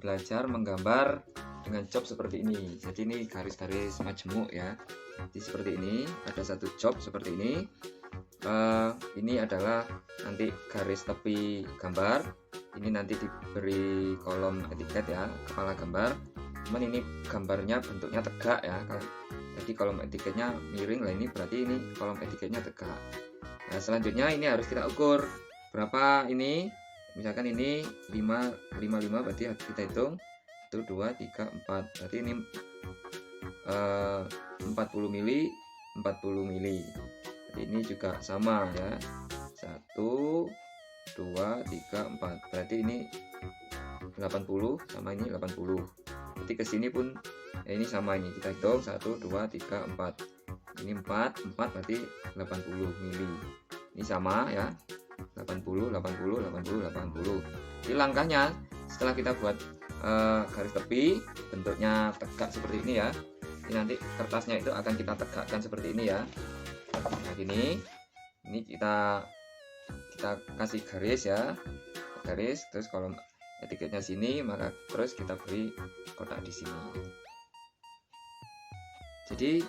belajar menggambar dengan job seperti ini. Jadi ini garis-garis majemuk ya. Jadi seperti ini, ada satu job seperti ini. Ini adalah nanti garis tepi gambar. Ini nanti diberi kolom etiket ya, kepala gambar. Cuman ini gambarnya bentuknya tegak ya. Jadi kolom etiketnya miring lah, ini berarti ini kolom etiketnya tegak. Nah, selanjutnya ini harus kita ukur berapa ini. Misalkan ini 55 berarti kita hitung 1 2 3 4. Berarti ini 40 mili 40 mili. Jadi ini juga sama ya. 1 2 3 4. Berarti ini 80 sama ini 80. Berarti ke sini pun ini sama, ini kita hitung 1 2 3 4. Ini 4 berarti 80 mili. Ini sama ya. 80 80 80 80. Jadi langkahnya setelah kita buat garis tepi bentuknya tegak seperti ini ya. Ini nanti kertasnya itu akan kita tegakkan seperti ini ya. Nah gini, ini kita kasih garis ya, garis, terus kolom etiketnya sini, maka terus kita beri kotak di sini. Jadi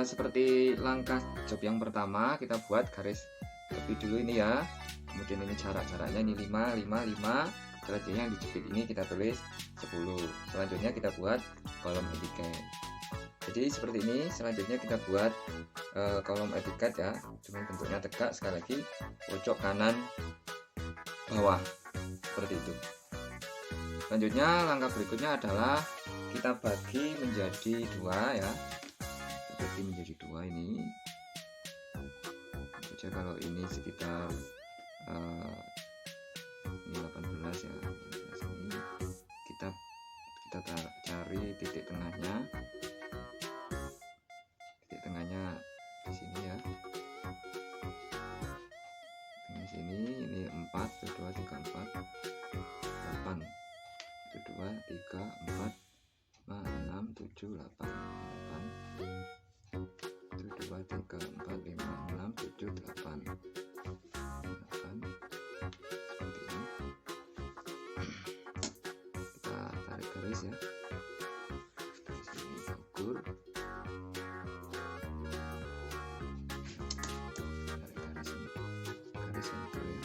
seperti langkah job yang pertama, kita buat garis tepi dulu ini ya. Kemudian ini jarak-jaraknya ini 5 5 5. Selanjutnya yang dijepit ini kita tulis 10. Selanjutnya kita buat kolom etiket. Jadi seperti ini. Selanjutnya kita buat kolom etiket ya, dengan bentuknya tegak. Sekali lagi pojok kanan bawah seperti itu. Selanjutnya langkah berikutnya adalah kita bagi menjadi 2 ya. Bagi menjadi 2 ini. Saja kalau ini sekitar ini 18 ya. 18 ini kita cari titik tengahnya. Titik tengahnya di sini ya. Tengah sini ini 4 1 2 3 4 8 1 2 3 4 5 6 7 8 8 1 2 3 4 5 6 7 8 seperti ini. Kita tarik garis ya. Dari sini kita ukur. Tarik garis ini. Garis yang ukur ya.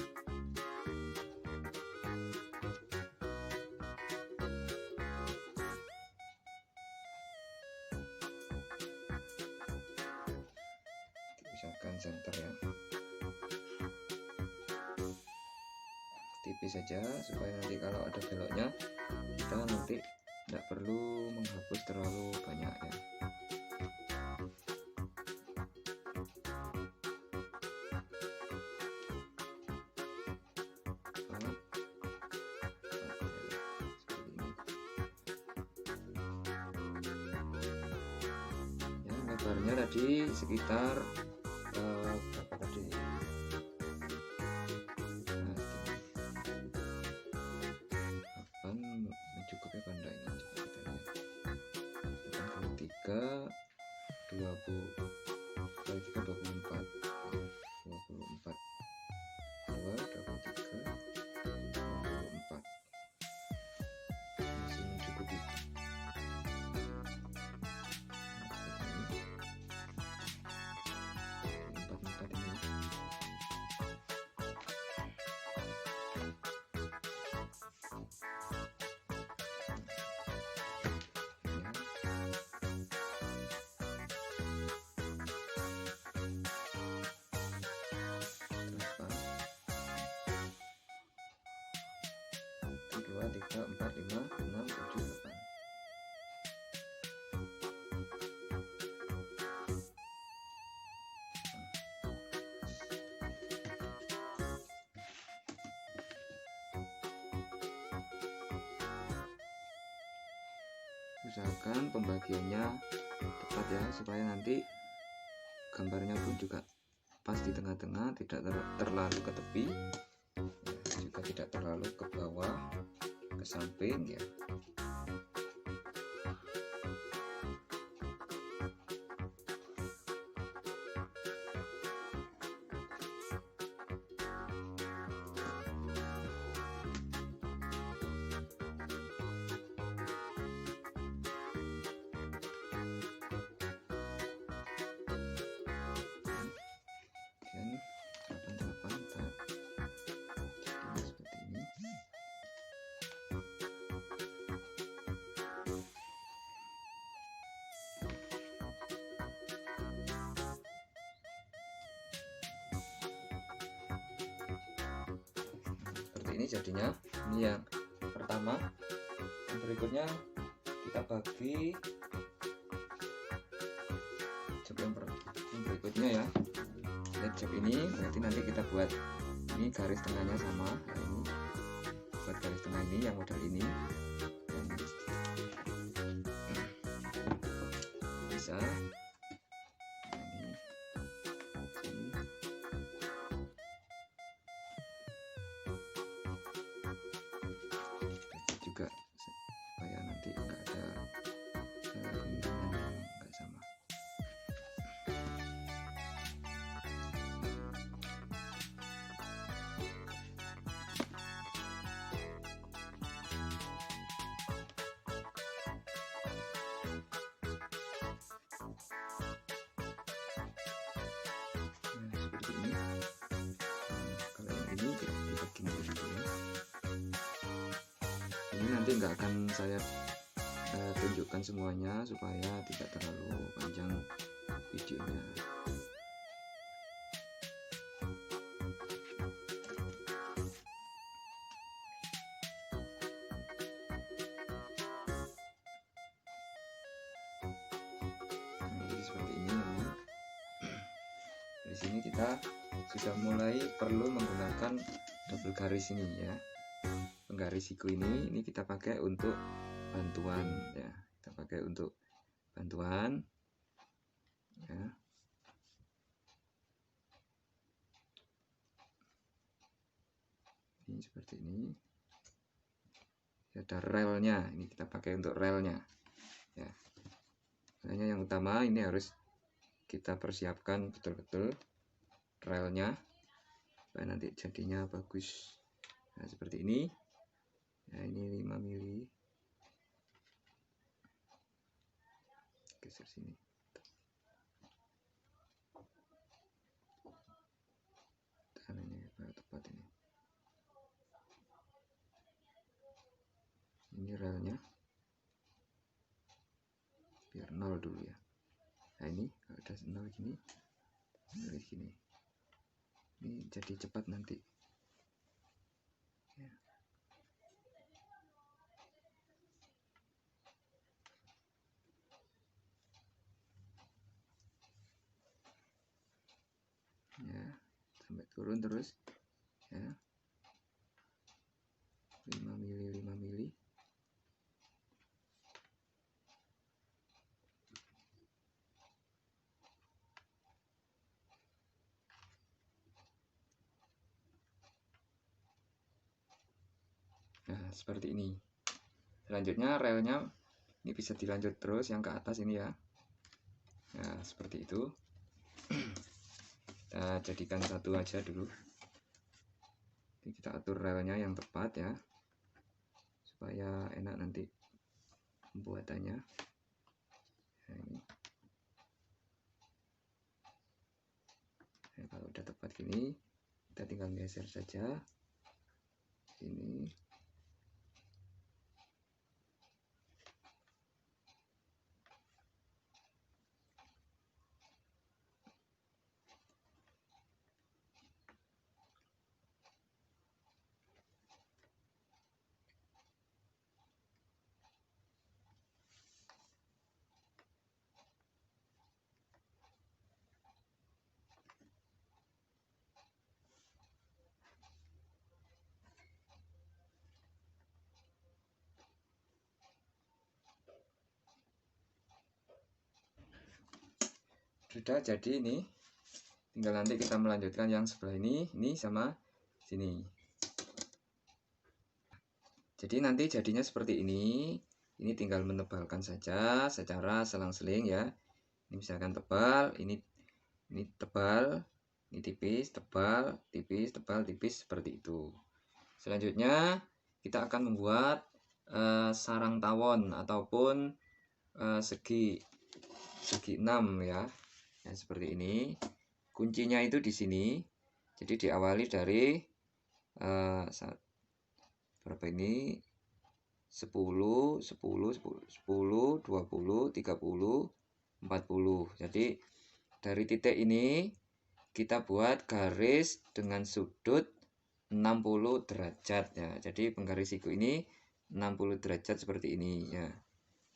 Misalkan center ya. Tipis saja supaya nanti kalau ada beloknya kita nanti tidak perlu menghapus terlalu banyak ya. Ya, lebarnya tadi sekitar berapa tadi? Mencukupnya pada ini coba kita lihat. 83 20 23 24 24 2 23 24 masih mencukupi. Dua, tiga, empat, lima, enam, tujuh, delapan. Usahakan pembagiannya tepat ya, supaya nanti gambarnya pun juga pas di tengah-tengah, tidak terlalu ke tepi ya, juga tidak terlalu ke bawah, ke samping ya. ini jadinya. Ini yang pertama. Yang berikutnya kita bagi job yang berikutnya ya. Lihat job ini, berarti nanti kita buat ini garis tengahnya sama. Nah, ini buat garis tengah ini yang model ini. Dan bisa. Juga supaya nanti enggak ada kemungkinan enggak sama. Nah, seperti ini. Kalau yang ini dibagi dulu ya. Ini nanti nggak akan saya tunjukkan semuanya supaya tidak terlalu panjang videonya. Nah, jadi seperti ini namanya. Di sini kita sudah mulai perlu menggunakan double garis ini ya. Penggaris siku ini kita pakai untuk bantuan ya, kita pakai untuk bantuan ya. Ini seperti ini. Ada relnya, ini kita pakai untuk relnya ya. Makanya yang utama ini harus kita persiapkan betul-betul relnya supaya nanti jadinya bagus. Nah, seperti ini. Nah, ini 5 mili. Geser sini. Dan ini tepat ini. Ini relnya. Biar 0 dulu ya. Nah, ini kalau udah 0 gini, dari sini. Ini jadi cepat nanti. Ya. Ya, sampai turun terus ya. 5 mili 5 mili. Nah, seperti ini. Selanjutnya relnya ini bisa dilanjut terus yang ke atas ini ya. Nah, seperti itu. Kita jadikan satu aja dulu. Jadi kita atur relnya yang tepat ya, supaya enak nanti pembuatannya. Nah, ini. Nah, kalau udah tepat gini, kita tinggal geser saja ini. Sudah jadi ini, tinggal nanti kita melanjutkan yang sebelah ini sama sini. Jadi nanti jadinya seperti ini tinggal menebalkan saja secara selang-seling ya. Ini misalkan tebal, ini tebal, ini tipis, tebal, tipis, tebal, tipis, seperti itu. Selanjutnya kita akan membuat sarang tawon ataupun segi 6 ya. Nah, seperti ini. Kuncinya itu di sini. Jadi diawali dari berapa ini? 10, 10, 10, 10, 20, 30, 40. Jadi dari titik ini kita buat garis dengan sudut 60 derajat ya. Jadi penggaris siku ini 60 derajat seperti ini ya.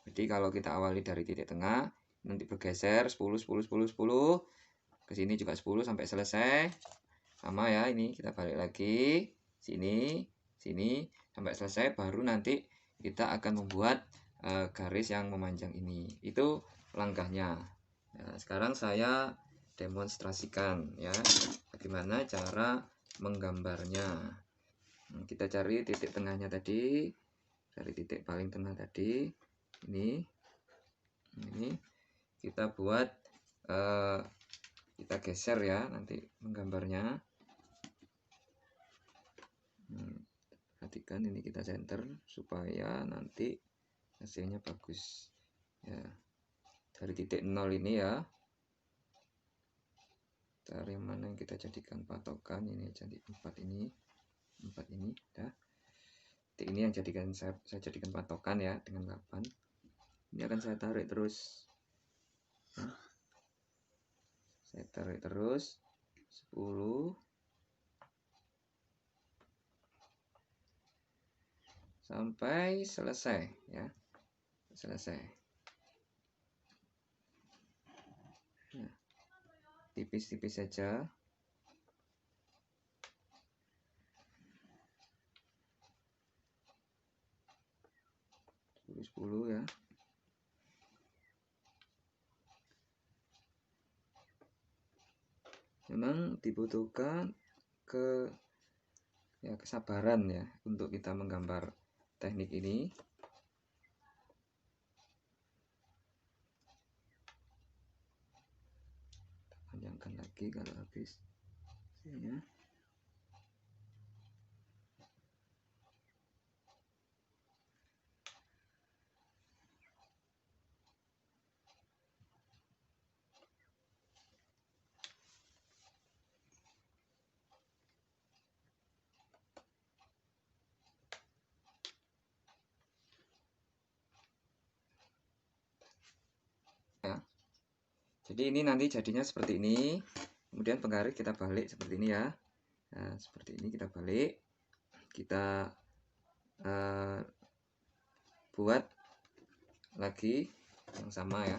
Jadi kalau kita awali dari titik tengah, nanti bergeser 10 10 10 10 ke sini juga 10 sampai selesai. Sama ya, ini kita balik lagi sini sini sampai selesai, baru nanti kita akan membuat garis yang memanjang ini. Itu langkahnya. Nah, sekarang saya demonstrasikan ya bagaimana cara menggambarnya. Kita cari titik tengahnya tadi, dari titik paling tengah tadi, ini kita buat, kita geser ya nanti menggambarnya. Perhatikan ini kita center supaya nanti hasilnya bagus ya. Dari titik 0 ini ya, dari mana yang kita jadikan patokan, ini jadi 4 ini ya. Titik ini yang saya jadikan patokan ya dengan 8. Ini akan saya tarik terus ya. Saya tarik terus 10 sampai selesai ya, selesai. Nah, tipis-tipis saja. 10 ya. Memang dibutuhkan kesabaran ya untuk kita menggambar teknik ini. Panjangkan lagi kalau habis ya. Jadi ini nanti jadinya seperti ini. Kemudian penggaris kita balik seperti ini ya. Nah, seperti ini kita balik. Kita buat lagi yang sama ya.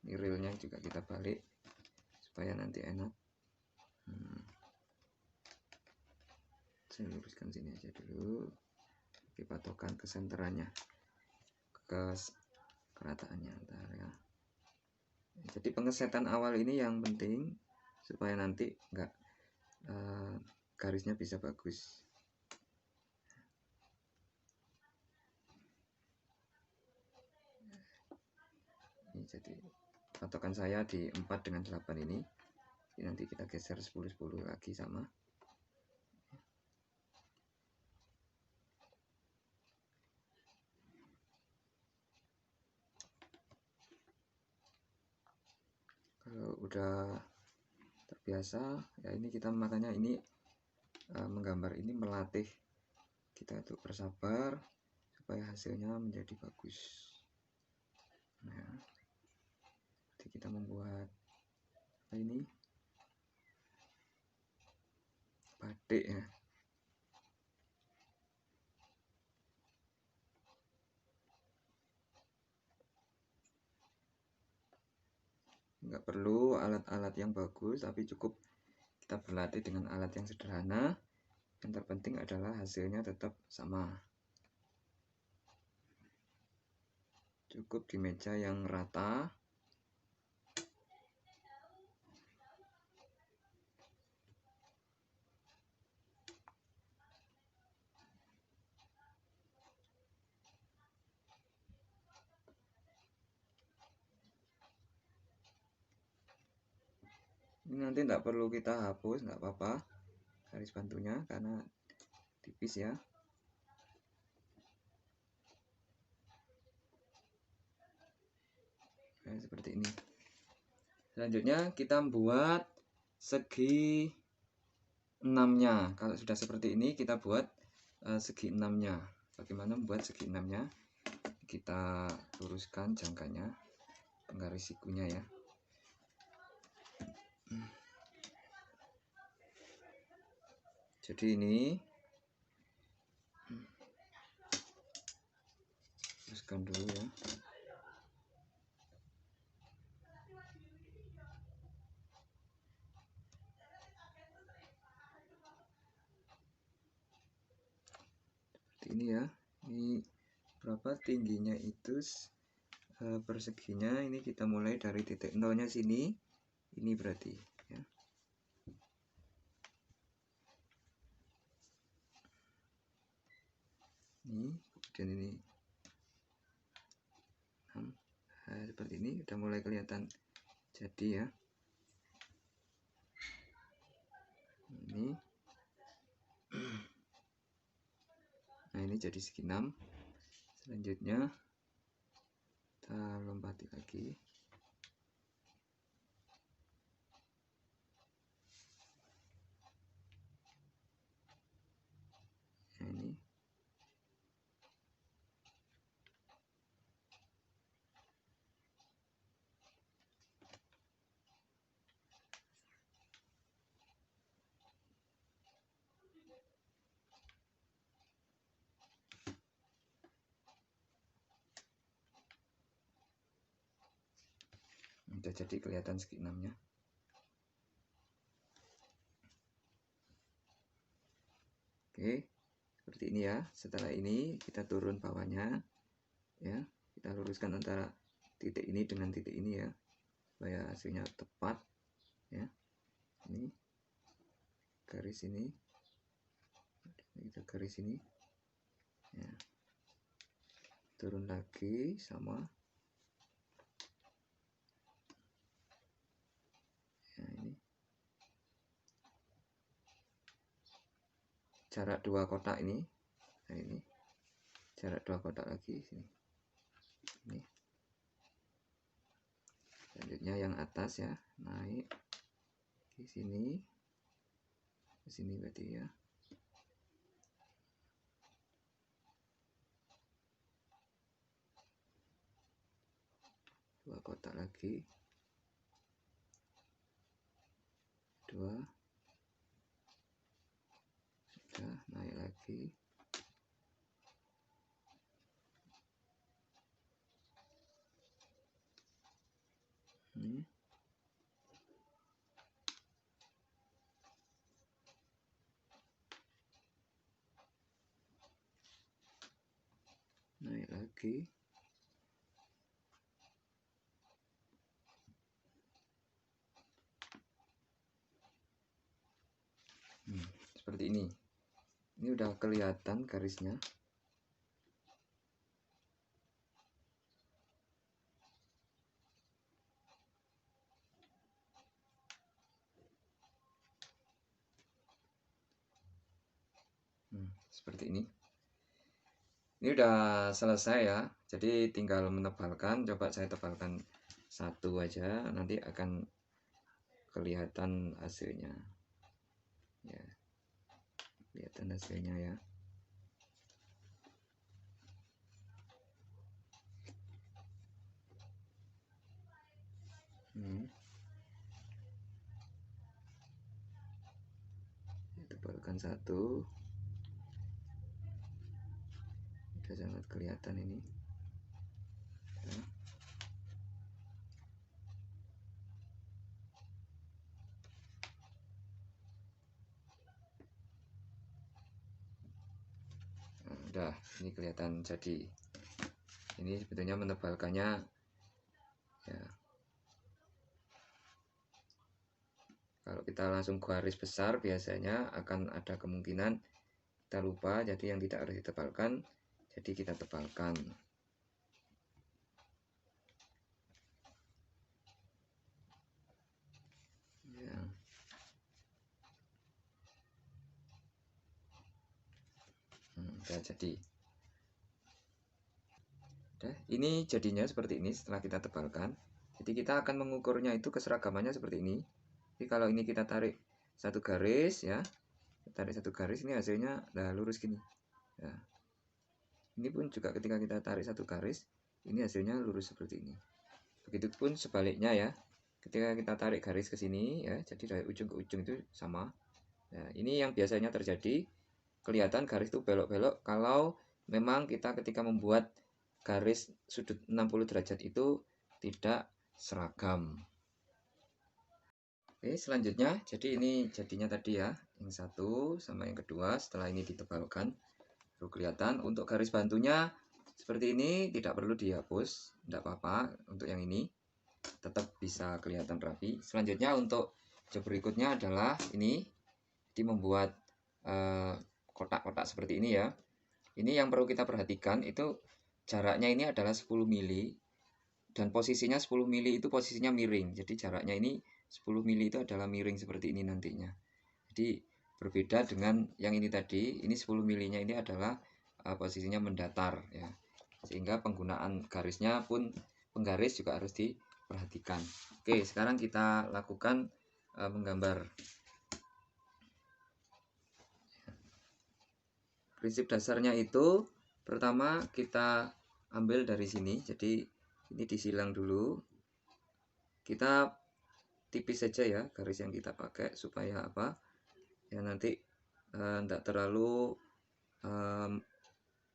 Ini realnya juga kita balik supaya nanti enak. Saya luruskan sini aja dulu. Oke, patokan kesenterannya, ke kerataannya ntar ya. Jadi pengesetan awal ini yang penting supaya nanti garisnya bisa bagus. Ini jadi patokan saya di 4 dengan 8 ini. Jadi nanti kita geser 10 10 lagi sama. Kalau udah terbiasa ya, ini kita makanya ini menggambar ini melatih kita untuk bersabar supaya hasilnya menjadi bagus. Nah, jadi kita membuat ini batik ya. Nggak perlu alat-alat yang bagus, tapi cukup kita berlatih dengan alat yang sederhana. Yang terpenting adalah hasilnya tetap sama. Cukup di meja yang rata. Ini nanti tidak perlu kita hapus, nggak apa-apa garis bantunya karena tipis ya. Nah, seperti ini. Selanjutnya kita buat segi 6-nya. Kalau sudah seperti ini kita buat segi 6-nya. Bagaimana membuat segi 6-nya? Kita luruskan jangkanya, penggaris sikunya ya. Jadi ini teruskan dulu ya. Seperti ini ya. Ini berapa tingginya itu perseginya. Ini kita mulai dari titik nolnya sini. Ini berarti ya. Ini kemudian ini. Nah, seperti ini udah mulai kelihatan jadi ya. Ini. Nah, ini jadi segi 6. Selanjutnya kita lompati lagi. Nah, ini. Udah jadi kelihatan segi 6-nya. Oke, seperti ini ya. Setelah ini kita turun bawahnya ya. Kita luruskan antara titik ini dengan titik ini ya, supaya hasilnya tepat ya. Ini garis ini, kita garis ini ya. Turun lagi sama ya. Ini jarak 2 kotak ini. Nah, ini jarak 2 kotak lagi sini. Ini selanjutnya yang atas ya, naik di sini ke sini berarti ya. Dua kotak lagi, 2, sudah naik lagi. Ini naik lagi. Seperti ini. Ini udah kelihatan garisnya. Seperti ini. Ini udah selesai ya. Jadi tinggal menebalkan. Coba saya tebalkan satu aja, nanti akan kelihatan hasilnya ya. Kelihatan hasilnya ya. Tebalkan satu, sudah sangat kelihatan ini ya. Nah, udah ini kelihatan jadi. Ini sebetulnya menebalkannya ya. Kalau kita langsung garis besar biasanya akan ada kemungkinan kita lupa, jadi yang tidak harus ditebalkan jadi kita tebalkan ya. Udah jadi. Udah, ini jadinya seperti ini setelah kita tebalkan. Jadi kita akan mengukurnya itu keseragamannya seperti ini. Jadi kalau ini kita tarik satu garis ya, tarik satu garis, ini hasilnya nah lurus gini ya. Ini pun juga ketika kita tarik satu garis, ini hasilnya lurus seperti ini. Begitupun sebaliknya ya, ketika kita tarik garis ke sini ya, jadi dari ujung ke ujung itu sama. Nah, ini yang biasanya terjadi, kelihatan garis itu belok-belok kalau memang kita ketika membuat garis sudut 60 derajat itu tidak seragam. Oke, selanjutnya, jadi ini jadinya tadi ya, yang satu sama yang kedua, setelah ini ditebalkan, baru kelihatan. Untuk garis bantunya seperti ini, tidak perlu dihapus, tidak apa-apa. Untuk yang ini, tetap bisa kelihatan rapi. Selanjutnya untuk job berikutnya adalah ini, jadi membuat kotak-kotak seperti ini ya. Ini yang perlu kita perhatikan, itu jaraknya ini adalah 10 mili, dan posisinya 10 mili itu posisinya miring. Jadi jaraknya ini 10 mili itu adalah miring seperti ini nantinya. Jadi berbeda dengan yang ini tadi, ini 10 milinya ini adalah posisinya mendatar ya. Sehingga penggunaan garisnya pun, penggaris juga harus diperhatikan. Oke, sekarang kita lakukan menggambar. Prinsip dasarnya itu, pertama kita ambil dari sini, jadi ini disilang dulu. Kita tipis saja ya garis yang kita pakai supaya apa ya, nanti tidak terlalu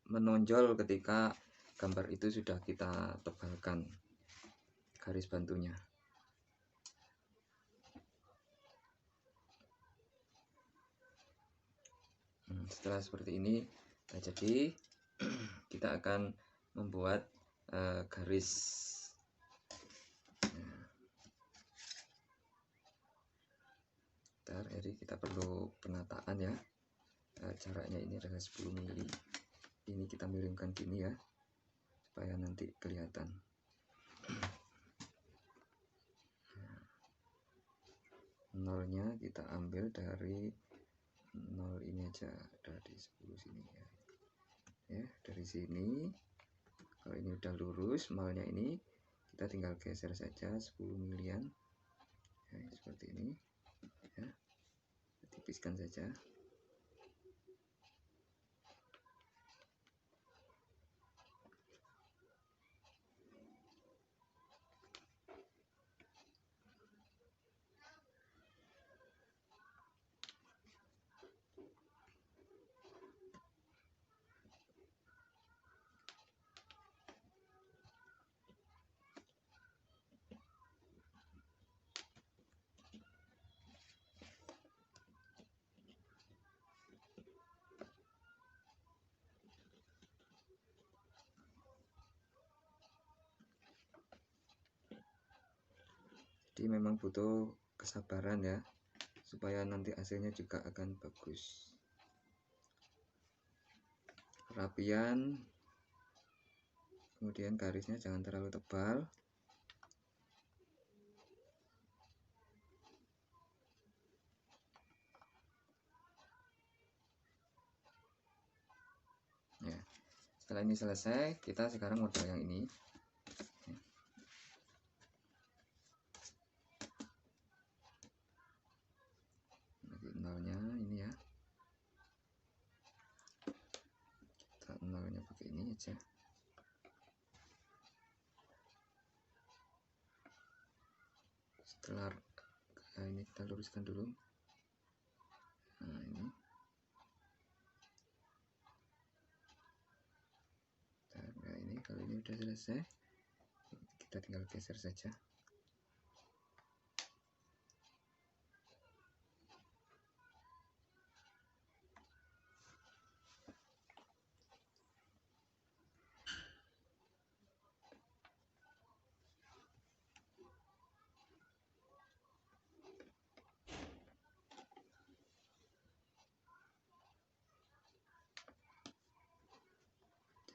menonjol ketika gambar itu sudah kita tebalkan garis bantunya. Setelah seperti ini, nah jadi kita akan membuat garis. Jadi kita perlu penataan ya. Jaraknya ini adalah 10 mili. Ini kita miringkan gini ya, supaya nanti kelihatan. Nolnya kita ambil dari 0 ini aja, dari 10 sini ya. Ya, dari sini. Kalau ini udah lurus, malnya ini kita tinggal geser saja 10 milian. Ya, seperti ini. Ya. Tipiskan saja. Jadi memang butuh kesabaran ya, supaya nanti hasilnya juga akan bagus. Rapian, kemudian garisnya jangan terlalu tebal. Ya, setelah ini selesai, kita sekarang model yang ini. Nolnya ini ya, kita nolnya pakai ini aja. Setelah ini kita luruskan dulu. Nah ini, nah ini kalau ini udah selesai, kita tinggal geser saja.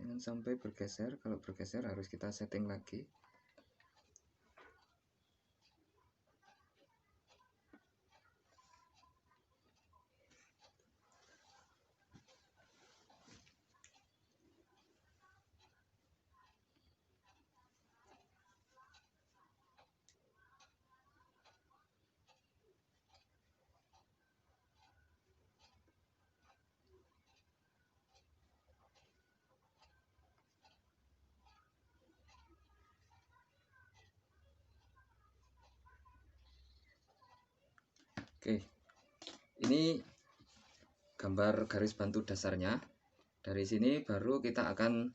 Jangan sampai bergeser, kalau bergeser harus kita setting lagi. Oke, ini gambar garis bantu dasarnya. Dari sini baru kita akan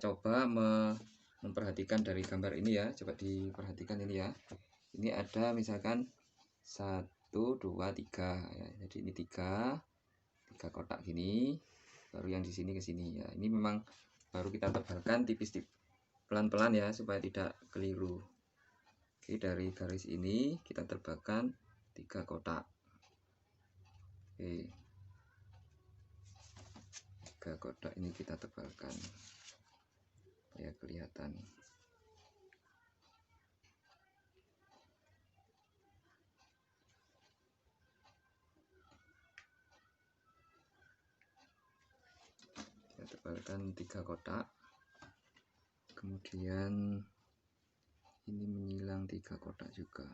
coba memperhatikan dari gambar ini ya. Coba diperhatikan ini ya. Ini ada misalkan 1, 2, 3 ya. Jadi ini 3 kotak gini. Baru yang di sini ke sini ya. Ini memang baru kita tebalkan tipis-tipis pelan-pelan ya supaya tidak keliru. Oke, dari garis ini kita tebalkan 3 kotak. Oke. 3 kotak ini kita tebalkan ya, kelihatan. Kita tebalkan 3 kotak, kemudian ini menyilang 3 kotak juga.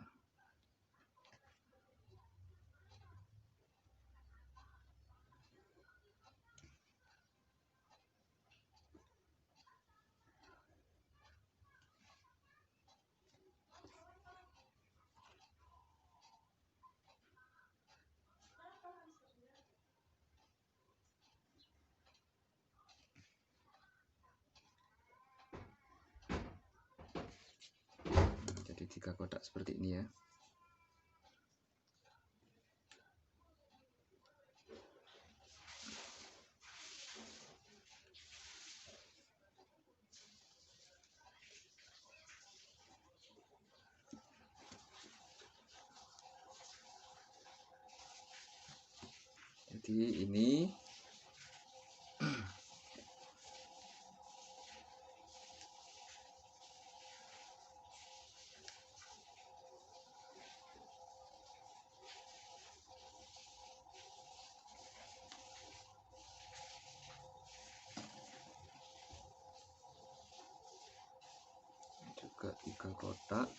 Jadi 3 kotak seperti ini ya. Jadi ini juga 3 kotak.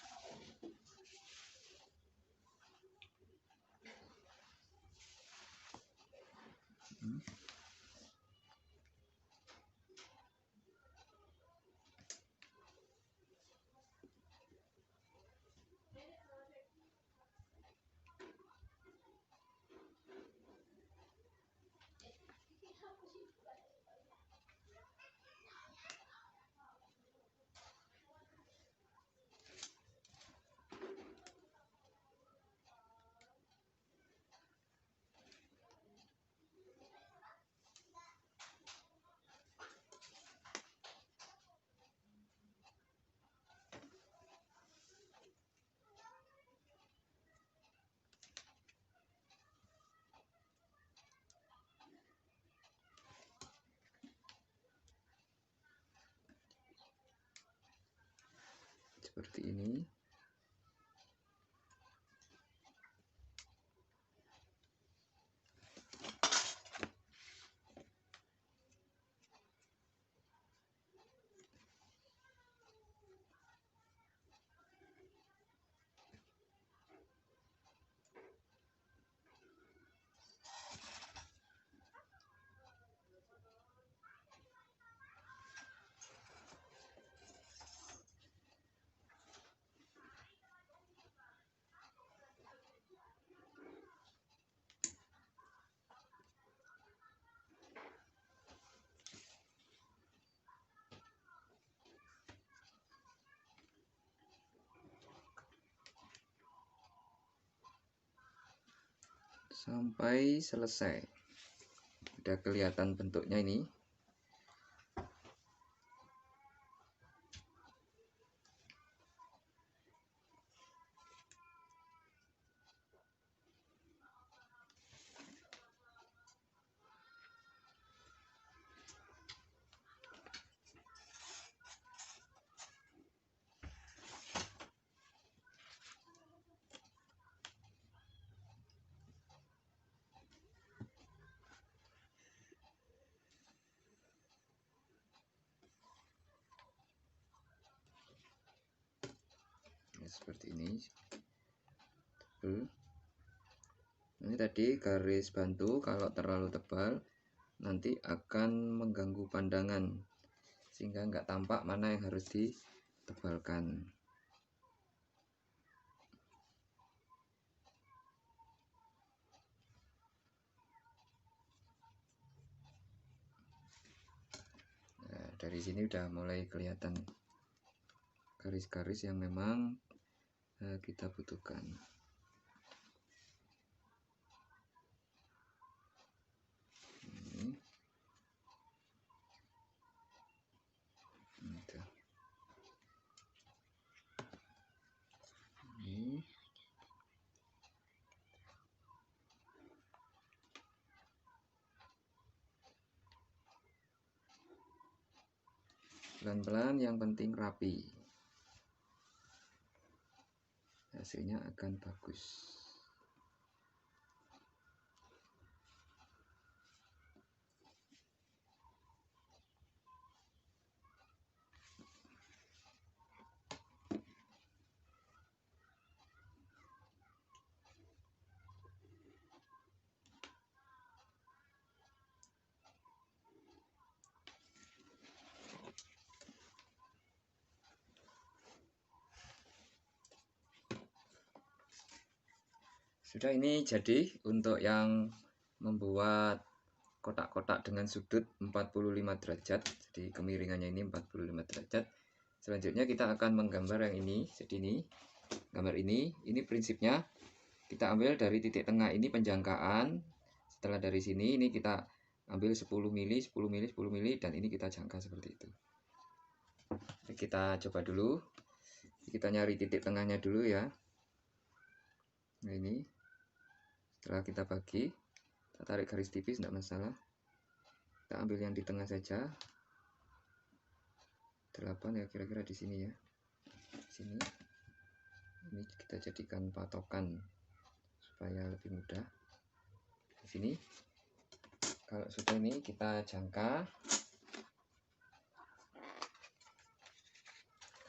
Seperti ini. Sampai selesai. Udah kelihatan bentuknya ini. Seperti ini. Ini tadi garis bantu kalau terlalu tebal nanti akan mengganggu pandangan sehingga nggak tampak mana yang harus ditebalkan. dari sini udah mulai kelihatan garis-garis yang memang kita butuhkan. Ini. Ini. Pelan-pelan, yang penting rapi, hasilnya akan bagus. Sudah, ini jadi untuk yang membuat kotak-kotak dengan sudut 45 derajat. Jadi kemiringannya ini 45 derajat. Selanjutnya kita akan menggambar yang ini. Jadi ini gambar ini prinsipnya kita ambil dari titik tengah ini penjangkaan. Setelah dari sini ini kita ambil 10 mili, 10 mili, 10 mili, dan ini kita jangka seperti itu. Kita coba dulu. Kita nyari titik tengahnya dulu ya. Nah, ini setelah kita bagi, kita tarik garis tipis, tidak masalah. Kita ambil yang di tengah saja, 8 ya, kira-kira di sini ya, di sini. Ini kita jadikan patokan supaya lebih mudah. Di sini, kalau sudah ini kita jangka,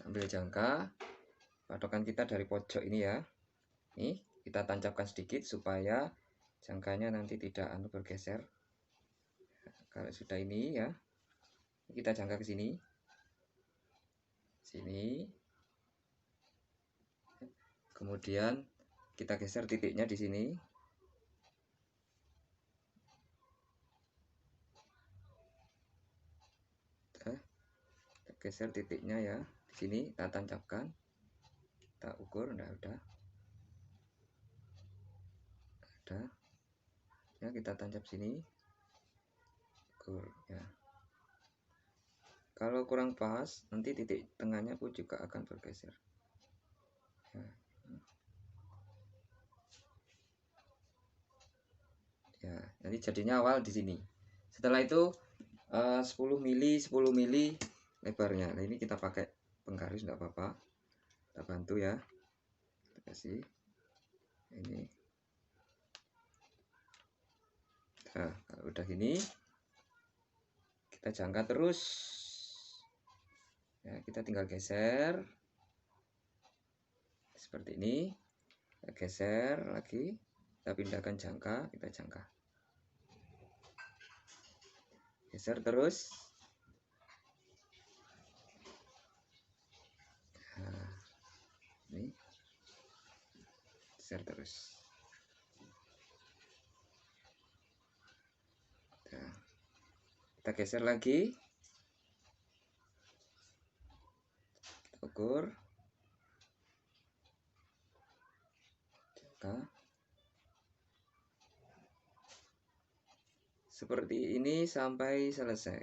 ambil jangka, patokan kita dari pojok ini ya. Ini kita tancapkan sedikit supaya jangkanya nanti tidak bergeser. Kalau sudah ini ya, kita jangka ke sini, kemudian kita geser titiknya di sini. Kita geser titiknya ya, di sini kita tancapkan, kita ukur, udah. Ya, kita tancap sini, ukur ya. Kalau kurang pas, nanti titik tengahnya pun juga akan bergeser. Ya, nanti jadinya awal di sini. Setelah itu 10 mili, 10 mili lebarnya. Nah, ini kita pakai penggaris, enggak apa-apa. Kita bantu ya. Kita kasih ini. Nah, kalau udah gini, kita jangka terus. Ya, kita tinggal geser seperti ini. Kita geser lagi, kita pindahkan jangka, kita jangka. Geser terus. Nah, ini geser terus. Nah, kita geser lagi, kita ukur, jangka. Seperti ini sampai selesai.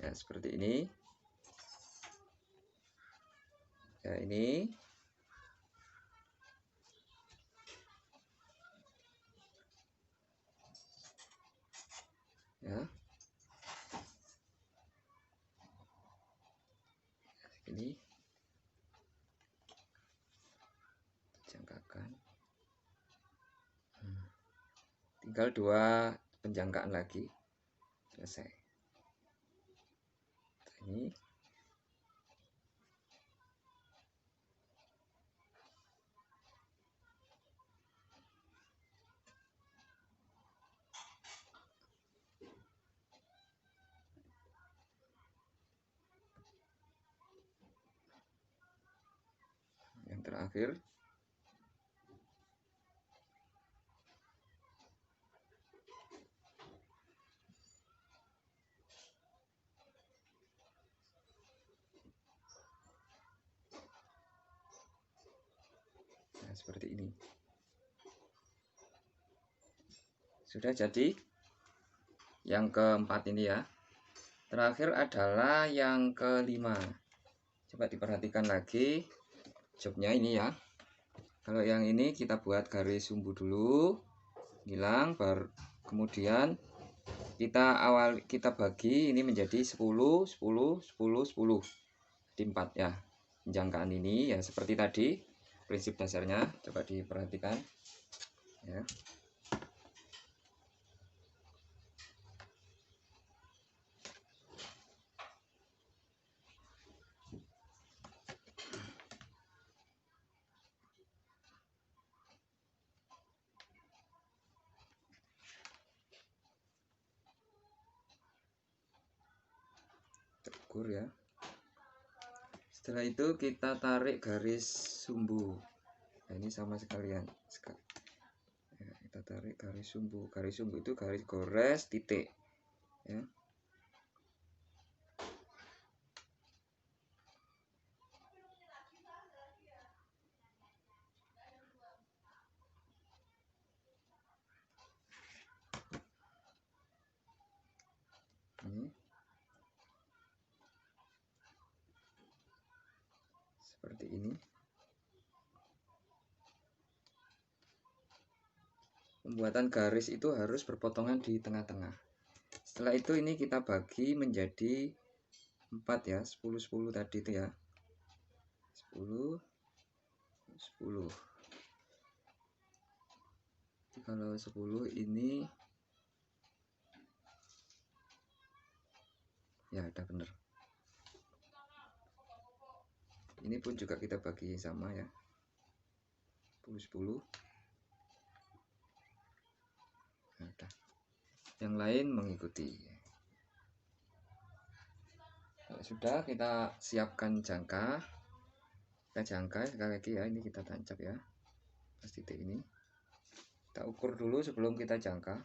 Ya, seperti ini. Ya, ini. Ya. Ini. Jangkakan. Tinggal 2 penjangkaan lagi. Selesai. Ini. Yang terakhir. Nah, seperti ini. Sudah jadi yang keempat ini ya. Terakhir adalah yang kelima. Coba diperhatikan lagi jobnya ini ya. Kalau yang ini kita buat garis sumbu dulu, hilang, kemudian kita bagi ini menjadi 10, 10, 10, 10. Di 4 ya. Penjangkaan ini ya seperti tadi prinsip dasarnya. Coba diperhatikan ya. Tegur ya. Setelah itu kita tarik garis sumbu. Nah, ini sama sekalian. Ya, kita tarik garis sumbu. Garis sumbu itu garis gores titik. Ya. Ini. Seperti ini. Pembuatan garis itu harus berpotongan di tengah-tengah. Setelah itu ini kita bagi menjadi 4 ya, 10 10 tadi itu ya. 10 10. Kalau 10 ini ya udah bener. Ini pun juga kita bagi sama ya. 10 10. Nah, udah. Yang lain mengikuti. Kalau sudah kita siapkan jangka. Kita jangka sekali lagi ya, ini kita tancap ya. Pas titik ini. Kita ukur dulu sebelum kita jangka.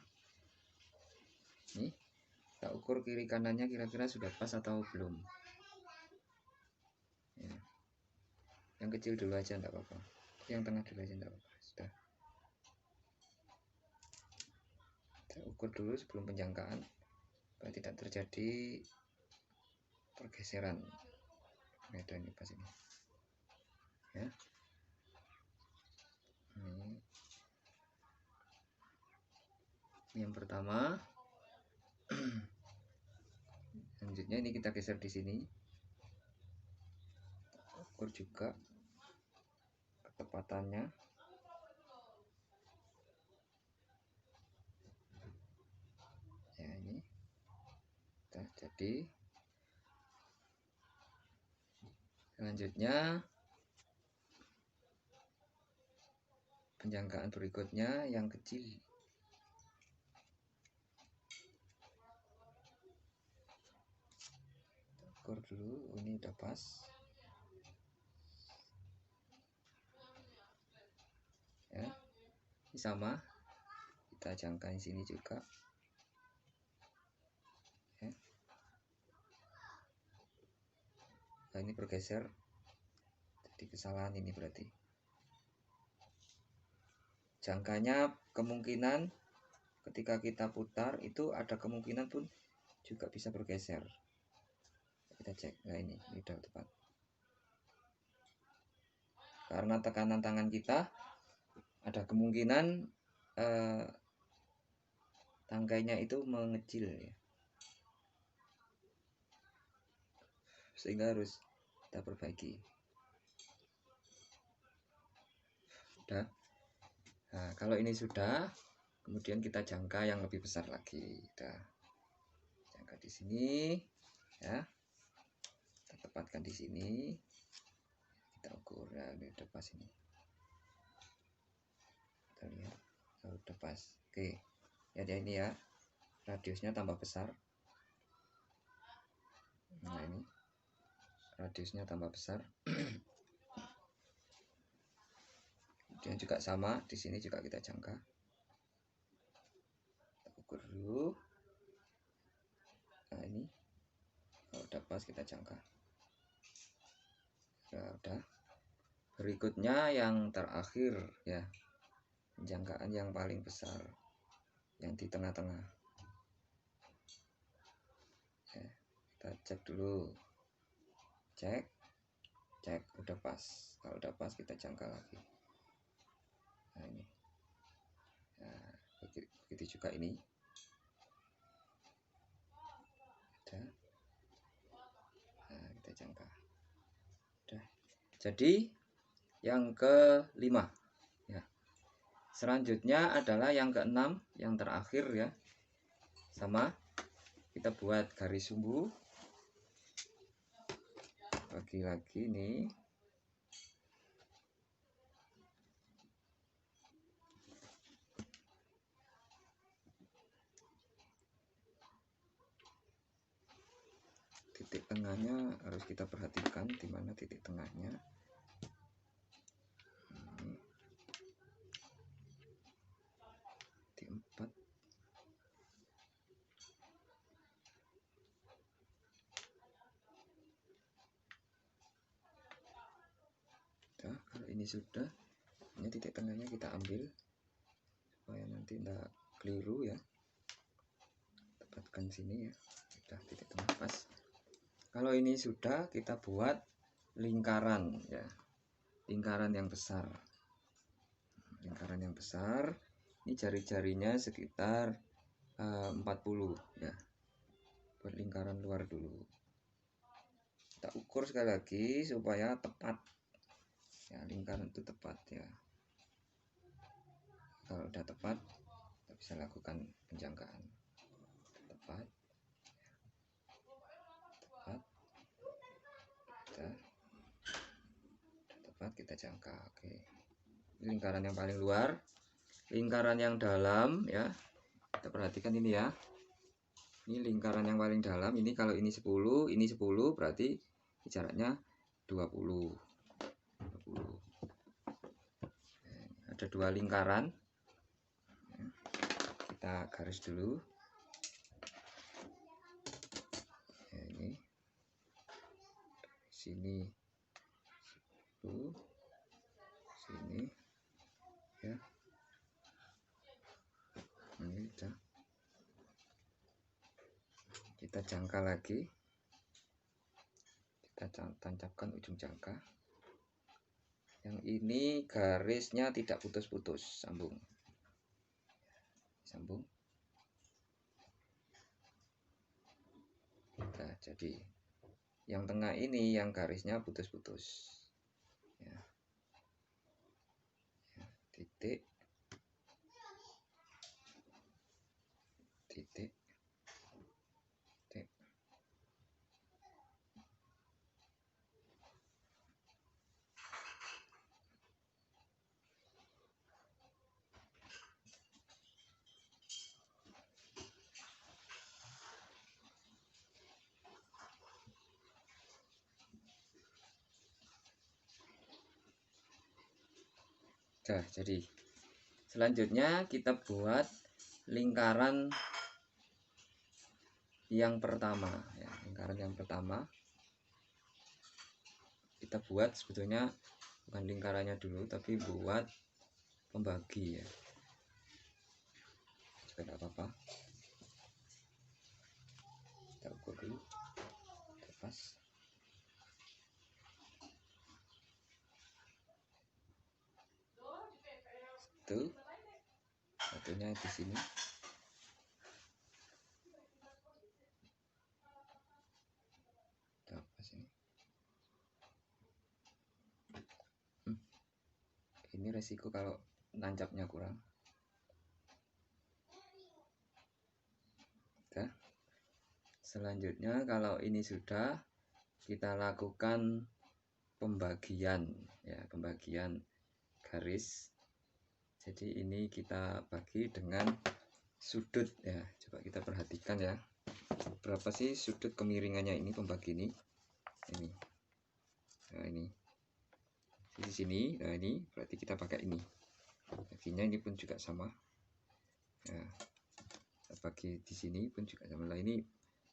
Nih, kita ukur kiri kanannya kira-kira sudah pas atau belum. Ya. Yang kecil dulu aja enggak apa-apa. Yang tengah dulu aja enggak apa-apa. Sudah. Kita ukur dulu sebelum penjangkaan supaya tidak terjadi pergeseran. Nah, ini pas ini. Ya. Ini yang pertama. Selanjutnya ini kita geser di sini. Ukur juga ketepatannya. Ya, ini. Nah, jadi selanjutnya penjangkaan berikutnya yang kecil. Ukur dulu, ini udah pas. Ya, ini sama. Kita jangka di sini juga. Ya. Nah, ini bergeser. Jadi kesalahan ini berarti. Jangkanya kemungkinan ketika kita putar itu ada kemungkinan pun juga bisa bergeser. Kita cek. Nah, ini udah tepat. Karena tekanan tangan kita ada kemungkinan tangkainya itu mengecil ya. Sehingga harus kita perbaiki. Sudah. Nah, kalau ini sudah, kemudian kita jangka yang lebih besar lagi. Kita jangka di sini ya. Kita tepatkan di sini. Kita ukur ya, ini udah pas ini. Kita lihat. Oh, udah pas. Oke. Ya ini ya. Radiusnya tambah besar. Nah, ini radiusnya tambah besar. sudutnya juga sama, di sini juga kita jangka. Kita ukur dulu. Nah ini kalau udah pas kita jangka. Nah, udah. Berikutnya yang terakhir ya, jangkaan yang paling besar, yang di tengah-tengah. Ya, kita cek dulu, cek udah pas. Kalau udah pas kita jangka lagi. Nah ini, nah, begitu juga ini. Udah. Nah, kita jangka. Udah. Jadi yang kelima ya. Selanjutnya adalah yang keenam, yang terakhir ya. Sama, kita buat garis sumbu. Lagi-lagi nih. Titik tengahnya harus kita perhatikan di mana titik tengahnya. Di 4. Nah, kalau ini sudah, ini titik tengahnya kita ambil supaya nanti tidak keliru ya. Tepatkan sini ya. Sudah titik tengah pas. Kalau ini sudah, kita buat lingkaran ya. Lingkaran yang besar. Lingkaran yang besar. Ini jari-jarinya sekitar 40 ya. Buat lingkaran luar dulu. Kita ukur sekali lagi supaya tepat. Ya, lingkaran itu tepat ya. Kalau udah tepat, kita bisa lakukan penjangkaan. Tepat. Tepat kita jangka. Oke. Ini lingkaran yang paling luar, lingkaran yang dalam ya. Kita perhatikan ini ya. Ini lingkaran yang paling dalam. Ini kalau ini 10, ini 10 berarti jaraknya 20. Ada dua lingkaran. Kita garis dulu. Ya, ini sini 10, sini ya. Ini udah. Kita jangka lagi. Kita tancapkan ujung jangka. Yang ini garisnya tidak putus-putus, sambung. Sambung. Nah, jadi yang tengah ini yang garisnya putus-putus. Ya. Ya, titik. Titik. Titik. Nah, jadi selanjutnya kita buat lingkaran yang pertama ya. Lingkaran yang pertama kita buat sebetulnya bukan lingkarannya dulu, tapi buat pembagi ya. Juga tidak apa-apa. Kita ukur dulu. Pas. Satu. Satunya di sini. Kita pas ini. Ini resiko kalau nancapnya kurang. Oke. Selanjutnya kalau ini sudah, kita lakukan pembagian ya, pembagian garis. Jadi ini kita bagi dengan sudut ya. Coba kita perhatikan ya. Berapa sih sudut kemiringannya ini pembagi ini? Ini. Nah, ini. Di sini. Nah, ini berarti kita pakai ini. baginya ini pun juga sama ya, bagi di sini pun juga sama. Nah, ini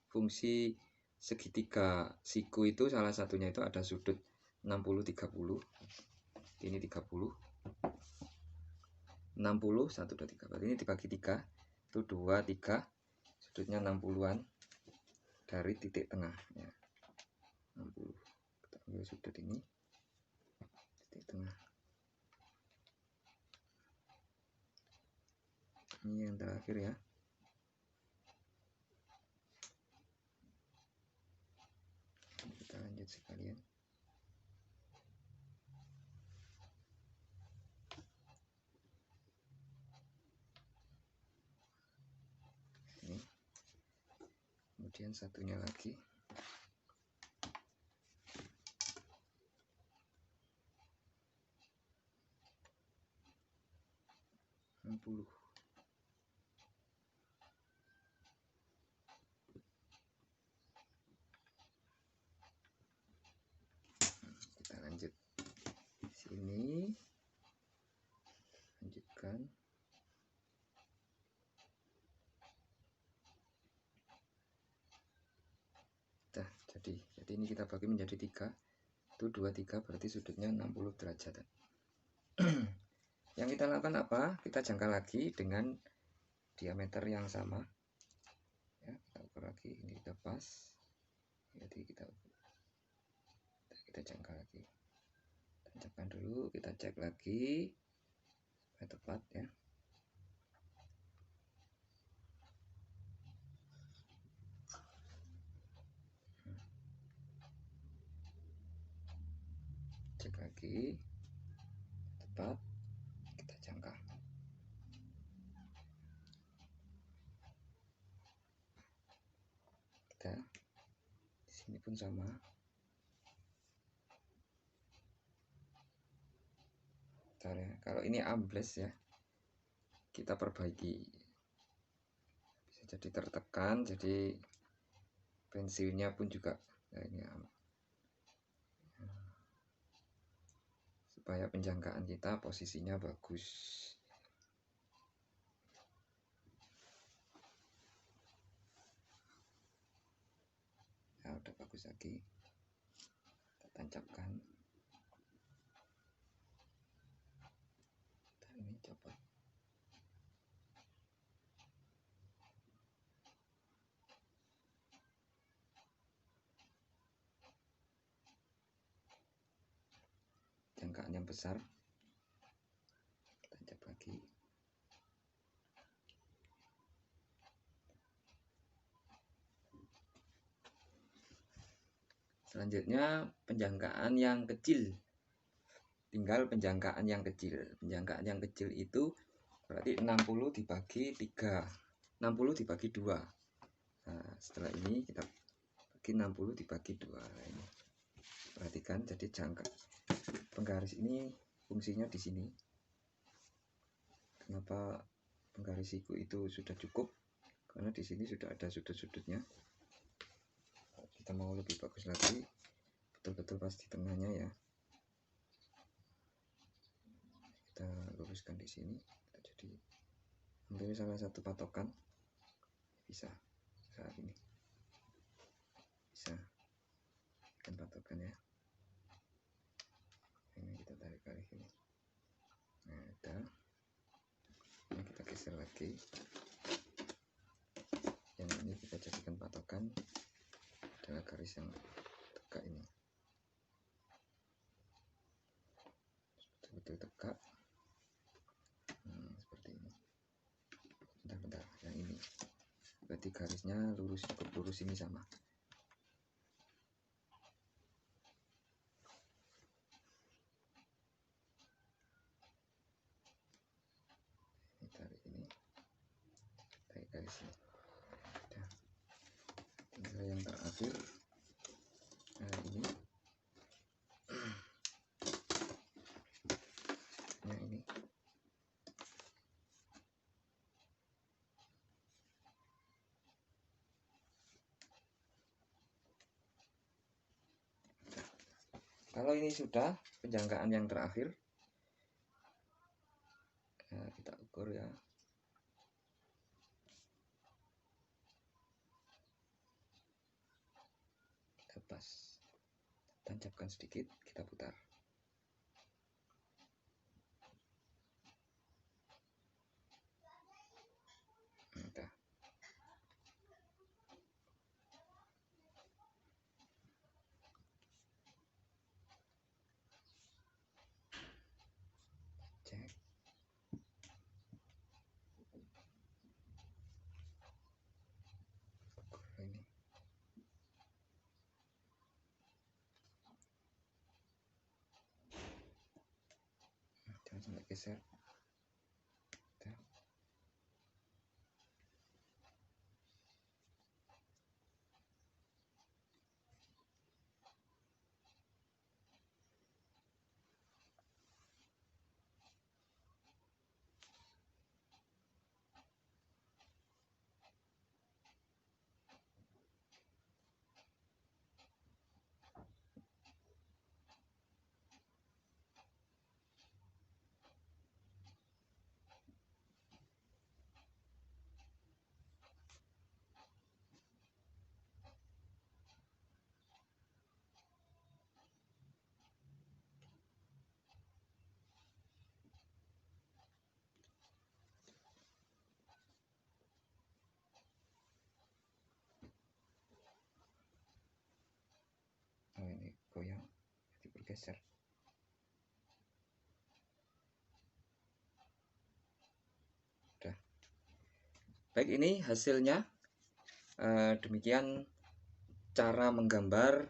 fungsi segitiga siku itu salah satunya itu ada sudut 60 30. Ini 30 60 1 2 3. Berarti ini dibagi 3 itu 2 3 sudutnya 60-an dari titik tengah ya. 60. Kita ambil sudut ini titik tengah. Ini yang terakhir ya. Kita lanjut sekalian. Ini. Kemudian satunya lagi. Kita lanjut sini, lanjutkan. Nah, jadi ini kita bagi menjadi 3 itu 2 3 berarti sudutnya 60 derajat. Yang kita lakukan apa? Kita jangka lagi dengan diameter yang sama ya, kita ukur lagi, ini kita pas, jadi kita jangka lagi, tancapkan dulu, kita cek lagi supaya tepat ya. Cek lagi tepat, kita jangka. Kita di sini pun sama. Bentar ya, kalau ini ambles ya, kita perbaiki. Bisa jadi tertekan, jadi pensilnya pun juga nah ini supaya penjangkaan kita posisinya bagus. Nah, udah bagus lagi. Kita tancapkan. Dan ini coba. Jangkaan yang besar. Tancap lagi. Selanjutnya penjangkaan yang kecil. Tinggal penjangkaan yang kecil. Penjangkaan yang kecil itu berarti 60 dibagi 3. 60 dibagi 2. Nah, setelah ini kita bagi 60 dibagi 2. Nah, ini. Perhatikan, jadi jangka penggaris ini fungsinya di sini. Kenapa penggaris siku itu sudah cukup? Karena di sini sudah ada sudut-sudutnya. Kita mau lebih bagus lagi, betul-betul pas di tengahnya ya. Kita luruskan di sini. Kita jadi ambil salah satu patokan, bisa saat ini, bisa kan patokan ya. Ini kita tarik garis ini. Nah, udah. Ini kita geser lagi. Yang ini kita jadikan patokan adalah garis yang tegak ini. Betul-betul tegak. Seperti ini. Bentar, yang ini. Berarti garisnya lurus, cukup lurus ini sama. Ini tarik ini. Tarik garis ini. Udah. Tinggal yang terakhir. Nah, ini. Nah, ini. Kalau ini sudah penjangkaan yang terakhir, kita ukur ya. Kita pas, tancapkan sedikit, kita putar. Udah. Cek. Ukur ini. Jangan sampai geser. Udah. Oh, ini goyang, jadi bergeser. Udah. Baik, ini hasilnya. Demikian cara menggambar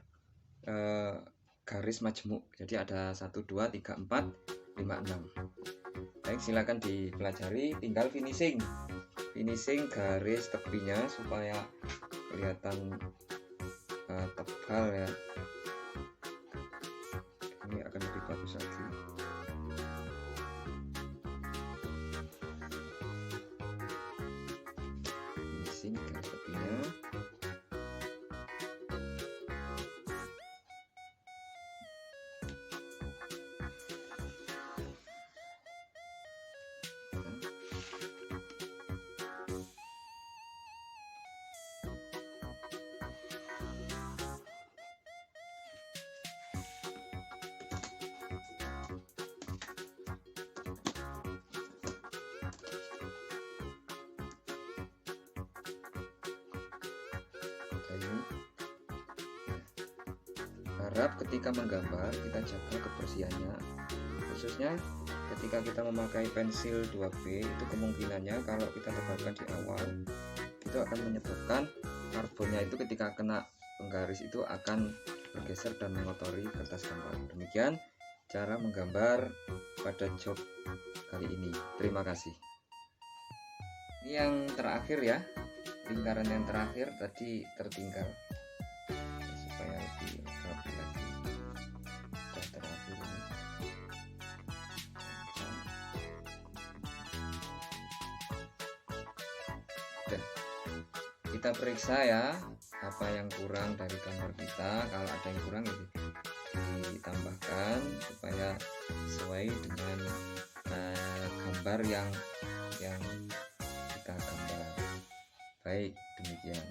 garis majemuk. Jadi ada 1, 2, 3, 4, 5, 6. Baik, silakan dipelajari. Tinggal finishing garis tepinya supaya kelihatan tebal ya. Ini akan lebih bagus lagi. Finishing garis tepinya. Harap ketika menggambar kita jaga kebersihannya, khususnya ketika kita memakai pensil 2B itu kemungkinannya kalau kita tebalkan di awal itu akan menyebabkan karbonnya itu ketika kena penggaris itu akan bergeser dan mengotori kertas gambar. Demikian cara menggambar pada job kali ini. Terima kasih. Ini yang terakhir ya, lingkaran yang terakhir tadi tertinggal. Supaya lebih rapi lagi. Sudah terakhir ini. Udah. Kita periksa ya apa yang kurang dari gambar kita. Kalau ada yang kurang ini ditambahkan supaya sesuai dengan gambar yang kita gambar. Baik, demikian.